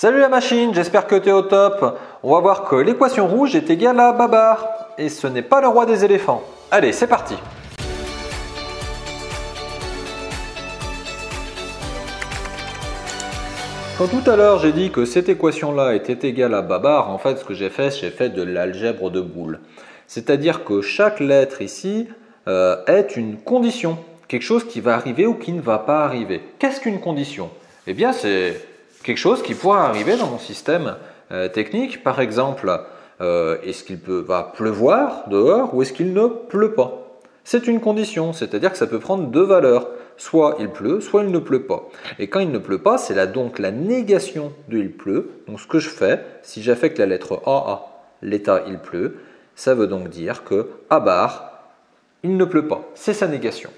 Salut la machine, j'espère que tu es au top. On va voir que l'équation rouge est égale à Babar. Et ce n'est pas le roi des éléphants. Allez, c'est parti. Quand tout à l'heure j'ai dit que cette équation-là était égale à Babar, en fait ce que j'ai fait de l'algèbre de Boole. C'est-à-dire que chaque lettre ici est une condition. Quelque chose qui va arriver ou qui ne va pas arriver. Qu'est-ce qu'une condition? Eh bien c'est quelque chose qui pourra arriver dans mon système technique. Par exemple, est-ce qu'il va pleuvoir dehors ou est-ce qu'il ne pleut pas? C'est une condition, c'est-à-dire que ça peut prendre deux valeurs. Soit il pleut, soit il ne pleut pas. Et quand il ne pleut pas, c'est donc la négation de il pleut. Donc ce que je fais, si j'affecte la lettre A à l'état il pleut, ça veut donc dire que A bar, il ne pleut pas. C'est sa négation.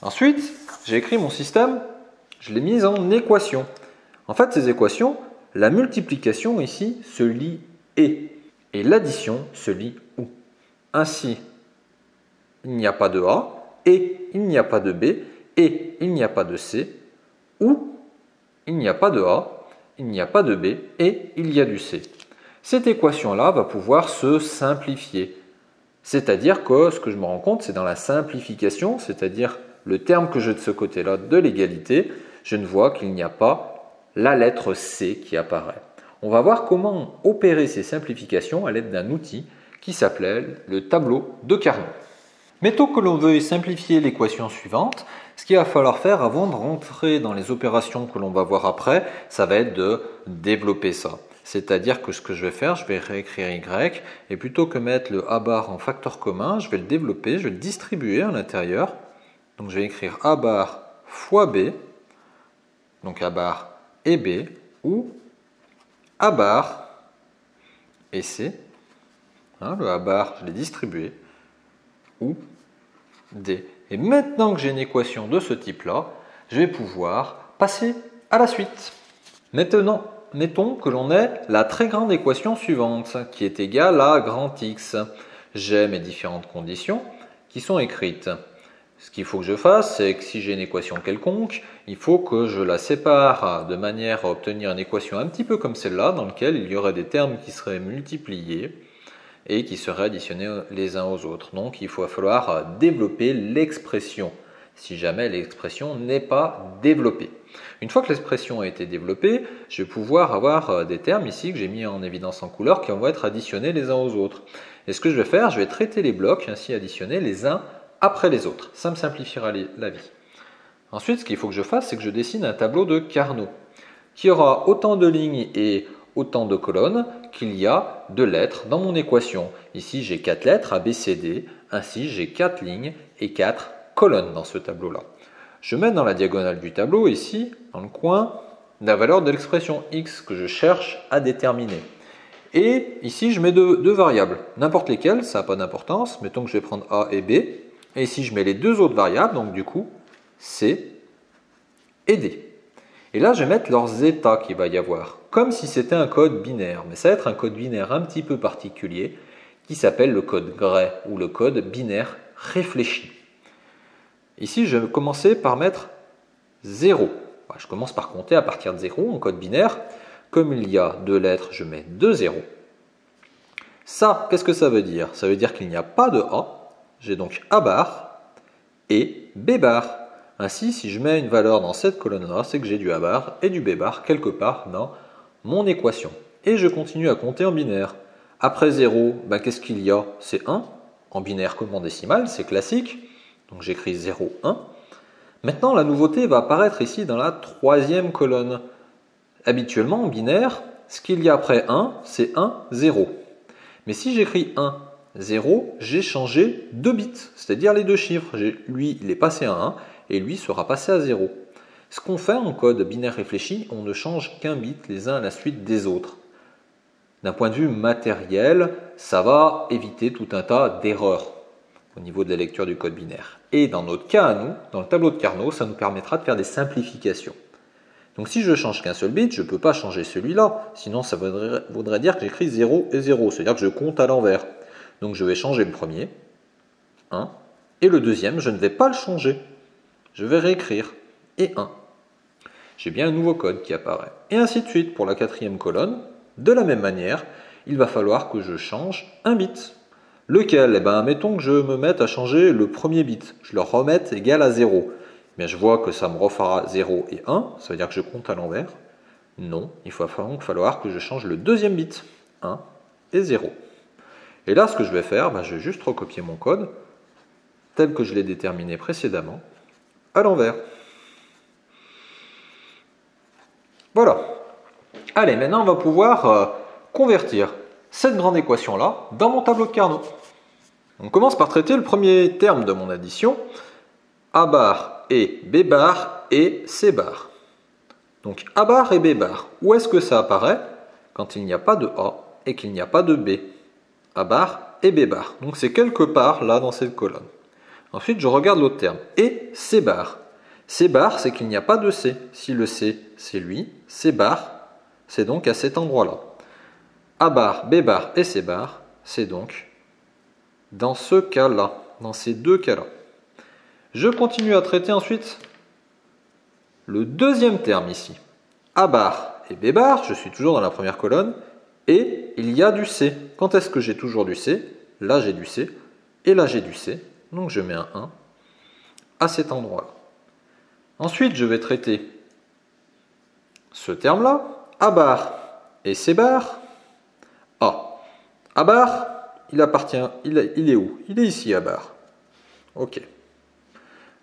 Ensuite, j'ai écrit mon système, je l'ai mis en équation. En fait, ces équations, la multiplication ici se lit et l'addition se lit ou. Ainsi, il n'y a pas de A, et il n'y a pas de B, et il n'y a pas de C, ou il n'y a pas de A, il n'y a pas de B, et il y a du C. Cette équation-là va pouvoir se simplifier. C'est-à-dire que ce que je me rends compte, c'est dans la simplification, c'est-à-dire le terme que j'ai de ce côté-là de l'égalité, je ne vois qu'il n'y a pas la lettre C qui apparaît. On va voir comment opérer ces simplifications à l'aide d'un outil qui s'appelle le tableau de Carnot. Mettons que l'on veuille simplifier l'équation suivante. Ce qu'il va falloir faire avant de rentrer dans les opérations que l'on va voir après, ça va être de développer ça. C'est-à-dire que ce que je vais faire, je vais réécrire Y et plutôt que mettre le A bar en facteur commun, je vais le développer, je vais le distribuer à l'intérieur. Donc je vais écrire A bar fois B, donc A bar et B, ou A bar et C. Le A bar, je l'ai distribué, ou D. Et maintenant que j'ai une équation de ce type-là, je vais pouvoir passer à la suite. Maintenant, mettons que l'on ait la très grande équation suivante, qui est égale à grand X. J'ai mes différentes conditions qui sont écrites. Ce qu'il faut que je fasse, c'est que si j'ai une équation quelconque, il faut que je la sépare de manière à obtenir une équation un petit peu comme celle-là, dans laquelle il y aurait des termes qui seraient multipliés et qui seraient additionnés les uns aux autres. Donc il va falloir développer l'expression, si jamais l'expression n'est pas développée. Une fois que l'expression a été développée, je vais pouvoir avoir des termes ici que j'ai mis en évidence en couleur qui vont être additionnés les uns aux autres. Et ce que je vais faire, je vais traiter les blocs ainsi additionnés les uns après les autres. Ça me simplifiera la vie. Ensuite, ce qu'il faut que je fasse, c'est que je dessine un tableau de Carnot qui aura autant de lignes et autant de colonnes qu'il y a de lettres dans mon équation. Ici, j'ai 4 lettres A, B, C, D. Ainsi, j'ai 4 lignes et 4 colonnes dans ce tableau-là. Je mets dans la diagonale du tableau, ici, dans le coin, la valeur de l'expression x que je cherche à déterminer. Et ici, je mets deux variables, n'importe lesquelles, ça n'a pas d'importance. Mettons que je vais prendre A et B. Et ici, je mets les deux autres variables, donc du coup, C et D. Et là, je vais mettre leurs états qu'il va y avoir, comme si c'était un code binaire. Mais ça va être un code binaire un petit peu particulier qui s'appelle le code Gray ou le code binaire réfléchi. Ici, je vais commencer par mettre 0. Je commence par compter à partir de 0 en code binaire. Comme il y a deux lettres, je mets 2 zéros. Ça, qu'est-ce que ça veut dire? Ça veut dire qu'il n'y a pas de A. J'ai donc A bar et B bar. Ainsi, si je mets une valeur dans cette colonne-là, c'est que j'ai du A bar et du B bar quelque part dans mon équation. Et je continue à compter en binaire. Après 0, qu'est-ce qu'il y a? C'est 1. En binaire comme en décimal, c'est classique. Donc j'écris 0, 1. Maintenant, la nouveauté va apparaître ici dans la troisième colonne. Habituellement, en binaire, ce qu'il y a après 1, c'est 1, 0. Mais si j'écris 1, 0, j'ai changé 2 bits, c'est-à-dire les deux chiffres. Lui, il est passé à 1 et lui sera passé à 0. Ce qu'on fait en code binaire réfléchi, on ne change qu'un bit les uns à la suite des autres. D'un point de vue matériel, ça va éviter tout un tas d'erreurs au niveau de la lecture du code binaire. Et dans notre cas à nous, dans le tableau de Carnot, ça nous permettra de faire des simplifications. Donc si je change qu'un seul bit, je ne peux pas changer celui-là, sinon ça voudrait dire que j'écris 0 et 0, c'est-à-dire que je compte à l'envers. Donc je vais changer le premier, 1, et le deuxième, je ne vais pas le changer. Je vais réécrire, et 1. j'ai bien un nouveau code qui apparaît. Et ainsi de suite pour la quatrième colonne. De la même manière, il va falloir que je change un bit. Lequel? Eh bien, mettons que je me mette à changer le premier bit. Je le remette égal à 0. Bien, je vois que ça me refera 0 et 1. Ça veut dire que je compte à l'envers. Non, il va falloir que je change le deuxième bit. 1 et 0. Et là, ce que je vais faire, je vais juste recopier mon code tel que je l'ai déterminé précédemment à l'envers. Voilà. Allez, maintenant on va pouvoir convertir cette grande équation-là dans mon tableau de Carnot. On commence par traiter le premier terme de mon addition, A bar et B bar et C bar. Donc A bar et B bar, où est-ce que ça apparaît? Quand il n'y a pas de A et qu'il n'y a pas de B. A bar et B bar. Donc c'est quelque part là dans cette colonne. Ensuite je regarde l'autre terme, et C bar. C bar, c'est qu'il n'y a pas de C. Si le C, c'est lui, C bar, c'est donc à cet endroit-là. A bar, B bar et C bar, c'est donc dans ce cas-là, dans ces deux cas-là. Je continue à traiter ensuite le deuxième terme ici. A bar et B bar, je suis toujours dans la première colonne, et il y a du C. Quand est-ce que j'ai toujours du C? Là j'ai du C, et là j'ai du C, donc je mets un 1 à cet endroit-là. Ensuite, je vais traiter ce terme-là, A bar et C bar. A bar, il est où? Il est ici, A bar. Ok.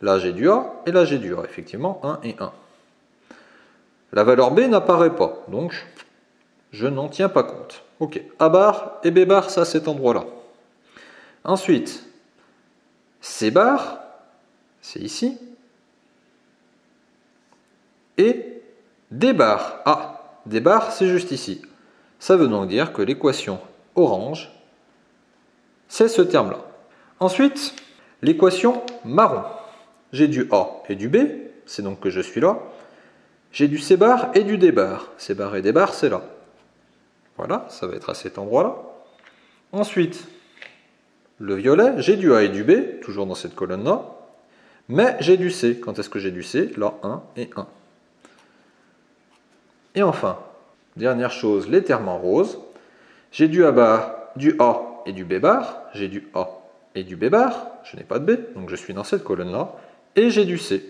Là, j'ai du A et là, j'ai du A. Effectivement, 1 et 1. La valeur B n'apparaît pas, donc je n'en tiens pas compte. Ok. A bar et B bar, c'est à cet endroit-là. Ensuite, C bar, c'est ici. Et D bar. D bar, c'est juste ici. Ça veut donc dire que l'équation orange, c'est ce terme-là. Ensuite, l'équation marron. J'ai du A et du B, c'est donc que je suis là. J'ai du C bar et du D bar. C bar et D bar, c'est là. Voilà, ça va être à cet endroit-là. Ensuite, le violet, j'ai du A et du B, toujours dans cette colonne-là. Mais j'ai du C. Quand est-ce que j'ai du C? Là, 1 et 1. Et enfin, dernière chose, les termes en rose. J'ai du A bar, du A et du B bar. J'ai du A et du B bar. Je n'ai pas de B, donc je suis dans cette colonne-là. Et j'ai du C,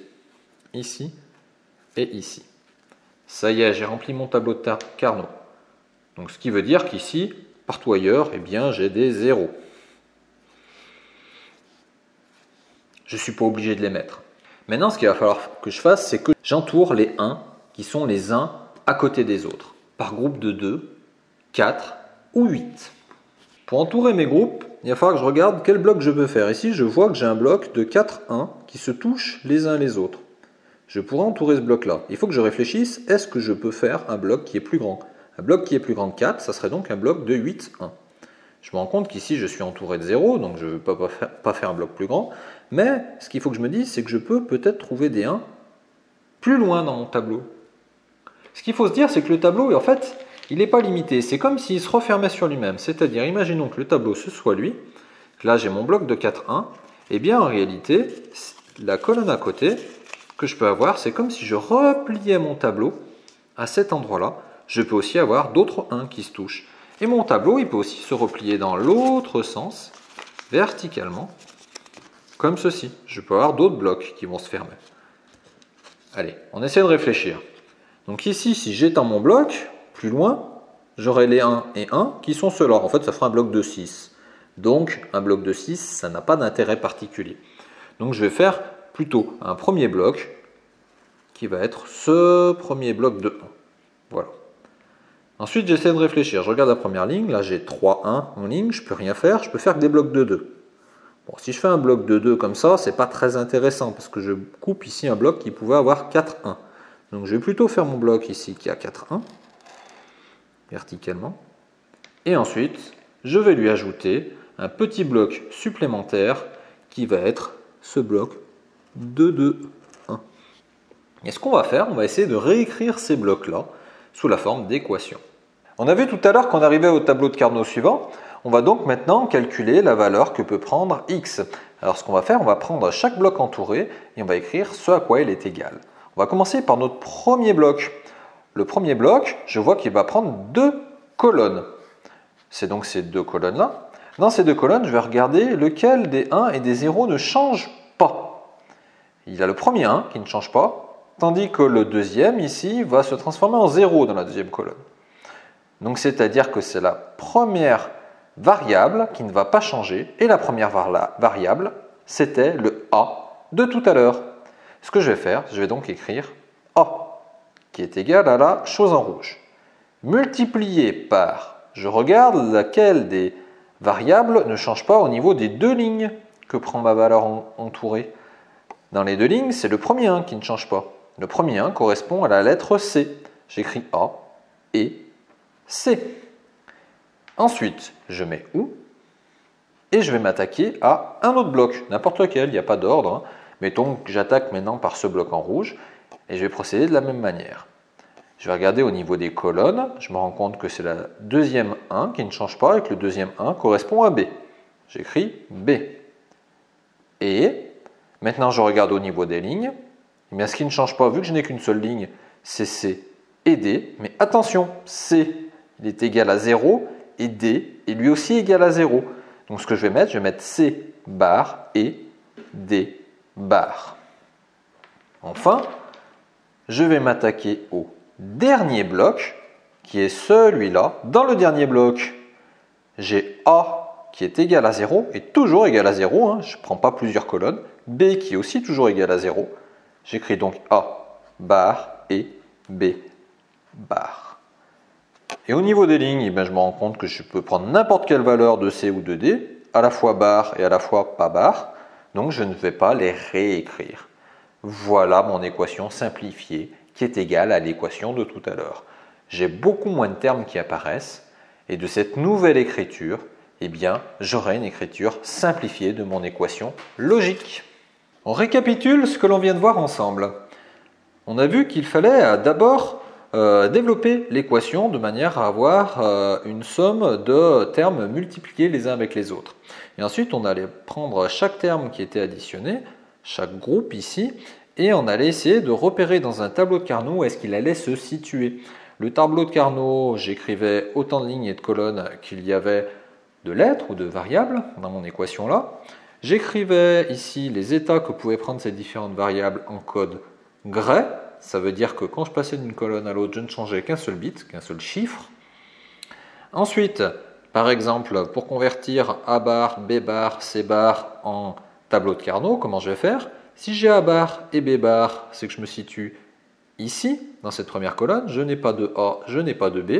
ici et ici. Ça y est, j'ai rempli mon tableau de Carnot. Donc ce qui veut dire qu'ici, partout ailleurs, eh bien, j'ai des zéros. Je ne suis pas obligé de les mettre. Maintenant, ce qu'il va falloir que je fasse, c'est que j'entoure les 1 qui sont les uns à côté des autres, par groupe de 2, 4 ou 8. Pour entourer mes groupes, il va falloir que je regarde quel bloc je peux faire. Ici, je vois que j'ai un bloc de 4, 1 qui se touchent les uns les autres. Je pourrais entourer ce bloc-là. Il faut que je réfléchisse, est-ce que je peux faire un bloc qui est plus grand? Un bloc qui est plus grand que 4, ça serait donc un bloc de 8, 1. Je me rends compte qu'ici, je suis entouré de 0, donc je ne veux pas faire un bloc plus grand. Mais ce qu'il faut que je me dise, c'est que je peux peut-être trouver des 1 plus loin dans mon tableau. Ce qu'il faut se dire, c'est que le tableau, en fait, il n'est pas limité. C'est comme s'il se refermait sur lui-même. C'est-à-dire, imaginons que le tableau, ce soit lui. Là, j'ai mon bloc de 4, 1. Eh bien, en réalité, la colonne à côté que je peux avoir, c'est comme si je repliais mon tableau à cet endroit-là. Je peux aussi avoir d'autres 1 qui se touchent. Et mon tableau, il peut aussi se replier dans l'autre sens, verticalement, comme ceci. Je peux avoir d'autres blocs qui vont se fermer. Allez, on essaie de réfléchir. Donc ici, si j'étends mon bloc, plus loin, j'aurai les 1 et 1 qui sont ceux-là. En fait, ça fera un bloc de 6. Donc, un bloc de 6, ça n'a pas d'intérêt particulier. Donc, je vais faire plutôt un premier bloc qui va être ce premier bloc de 1. Voilà. Ensuite, j'essaie de réfléchir. Je regarde la première ligne. Là, j'ai 3, 1 en ligne. Je ne peux rien faire. Je peux faire que des blocs de 2. Bon, si je fais un bloc de 2 comme ça, c'est pas très intéressant parce que je coupe ici un bloc qui pouvait avoir 4, 1. Donc, je vais plutôt faire mon bloc ici qui a 4, 1, verticalement. Et ensuite, je vais lui ajouter un petit bloc supplémentaire qui va être ce bloc de 2, 1. Et ce qu'on va faire, on va essayer de réécrire ces blocs-là sous la forme d'équations. On a vu tout à l'heure qu'on arrivait au tableau de Carnot suivant. On va donc maintenant calculer la valeur que peut prendre x. Alors ce qu'on va faire, on va prendre chaque bloc entouré et on va écrire ce à quoi il est égal. On On va commencer par notre premier bloc. Le premier bloc, je vois qu'il va prendre 2 colonnes. C'est donc ces 2 colonnes-là. Dans ces 2 colonnes, je vais regarder lequel des 1 et des 0 ne change pas. Il y a le premier 1 qui ne change pas, tandis que le deuxième, ici, va se transformer en 0 dans la deuxième colonne. Donc, c'est-à-dire que c'est la première variable qui ne va pas changer, et la première variable, c'était le A de tout à l'heure. Ce que je vais faire, je vais donc écrire A, qui est égal à la chose en rouge, multiplié par, je regarde laquelle des variables ne change pas au niveau des 2 lignes que prend ma valeur entourée. Dans les 2 lignes, c'est le premier 1 qui ne change pas. Le premier 1 correspond à la lettre C. J'écris A et C. Ensuite, je mets OU et je vais m'attaquer à un autre bloc, n'importe lequel, il n'y a pas d'ordre. Mettons que j'attaque maintenant par ce bloc en rouge et je vais procéder de la même manière. Je vais regarder au niveau des colonnes, je me rends compte que c'est la deuxième 1 qui ne change pas et que le deuxième 1 correspond à B. J'écris B. Et maintenant je regarde au niveau des lignes, mais ce qui ne change pas, vu que je n'ai qu'une seule ligne, c'est C et D. Mais attention, C il est égal à 0 et D est lui aussi égal à 0. Donc ce que je vais mettre C bar et D bar. Enfin, je vais m'attaquer au dernier bloc, qui est celui-là. Dans le dernier bloc, j'ai A qui est égal à 0, et toujours égal à 0, je ne prends pas plusieurs colonnes. B qui est aussi toujours égal à 0. J'écris donc A bar et B bar. Et au niveau des lignes, je me rends compte que je peux prendre n'importe quelle valeur de C ou de D, à la fois bar et à la fois pas bar, donc je ne vais pas les réécrire. Voilà mon équation simplifiée qui est égale à l'équation de tout à l'heure. J'ai beaucoup moins de termes qui apparaissent et de cette nouvelle écriture, j'aurai une écriture simplifiée de mon équation logique. On récapitule ce que l'on vient de voir ensemble. On a vu qu'il fallait d'abord développer l'équation de manière à avoir une somme de termes multipliés les uns avec les autres. Et ensuite, on allait prendre chaque terme qui était additionné, chaque groupe ici, et on allait essayer de repérer dans un tableau de Carnot où est-ce qu'il allait se situer. Le tableau de Carnot, j'écrivais autant de lignes et de colonnes qu'il y avait de lettres ou de variables dans mon équation là. J'écrivais ici les états que pouvaient prendre ces différentes variables en code Gray. Ça veut dire que quand je passais d'une colonne à l'autre, je ne changeais qu'un seul bit, qu'un seul chiffre. Ensuite, par exemple, pour convertir A bar, B bar, C bar en tableau de Carnot, comment je vais faire? Si j'ai A bar et B bar, c'est que je me situe ici, dans cette première colonne, je n'ai pas de A, je n'ai pas de B.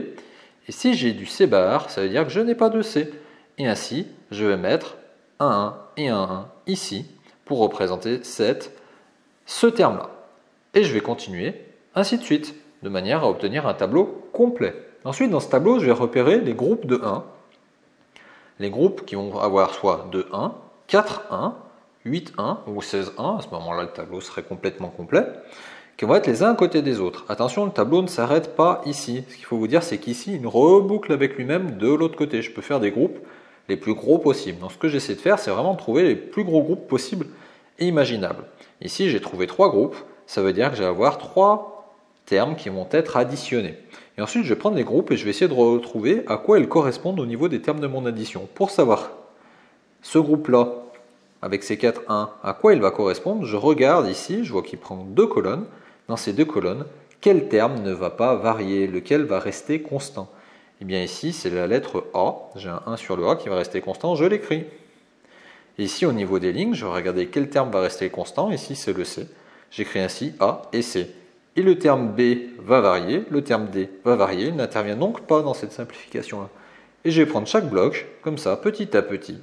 Et si j'ai du C bar, ça veut dire que je n'ai pas de C. Et ainsi, je vais mettre un 1 et un 1 ici pour représenter ce terme-là. Et je vais continuer ainsi de suite, de manière à obtenir un tableau complet. Ensuite, dans ce tableau, je vais repérer les groupes de 1. Les groupes qui vont avoir soit 2 1, 4 1, 8 1 ou 16 1. À ce moment-là, le tableau serait complètement complet. Qui vont être les uns à côté des autres. Attention, le tableau ne s'arrête pas ici. Ce qu'il faut vous dire, c'est qu'ici, il reboucle avec lui-même de l'autre côté. Je peux faire des groupes les plus gros possibles. Donc ce que j'essaie de faire, c'est vraiment de trouver les plus gros groupes possibles et imaginables. Ici, j'ai trouvé 3 groupes. Ça veut dire que je vais avoir 3 termes qui vont être additionnés. Et ensuite, je vais prendre les groupes et je vais essayer de retrouver à quoi ils correspondent au niveau des termes de mon addition. Pour savoir ce groupe-là, avec ces 4 1, à quoi il va correspondre, je regarde ici, je vois qu'il prend 2 colonnes. Dans ces 2 colonnes, quel terme ne va pas varier, lequel va rester constant? Et bien ici, c'est la lettre A. J'ai un 1 sur le A qui va rester constant, je l'écris. Et ici, au niveau des lignes, je vais regarder quel terme va rester constant. Ici, c'est le C. J'écris ainsi A et C. Et le terme B va varier, le terme D va varier, il n'intervient donc pas dans cette simplification-là. Et je vais prendre chaque bloc, comme ça, petit à petit,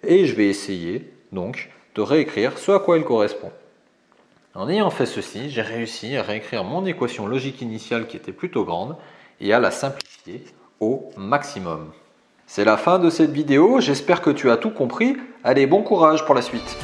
et je vais essayer, donc, de réécrire ce à quoi il correspond. En ayant fait ceci, j'ai réussi à réécrire mon équation logique initiale qui était plutôt grande, et à la simplifier au maximum. C'est la fin de cette vidéo, j'espère que tu as tout compris. Allez, bon courage pour la suite!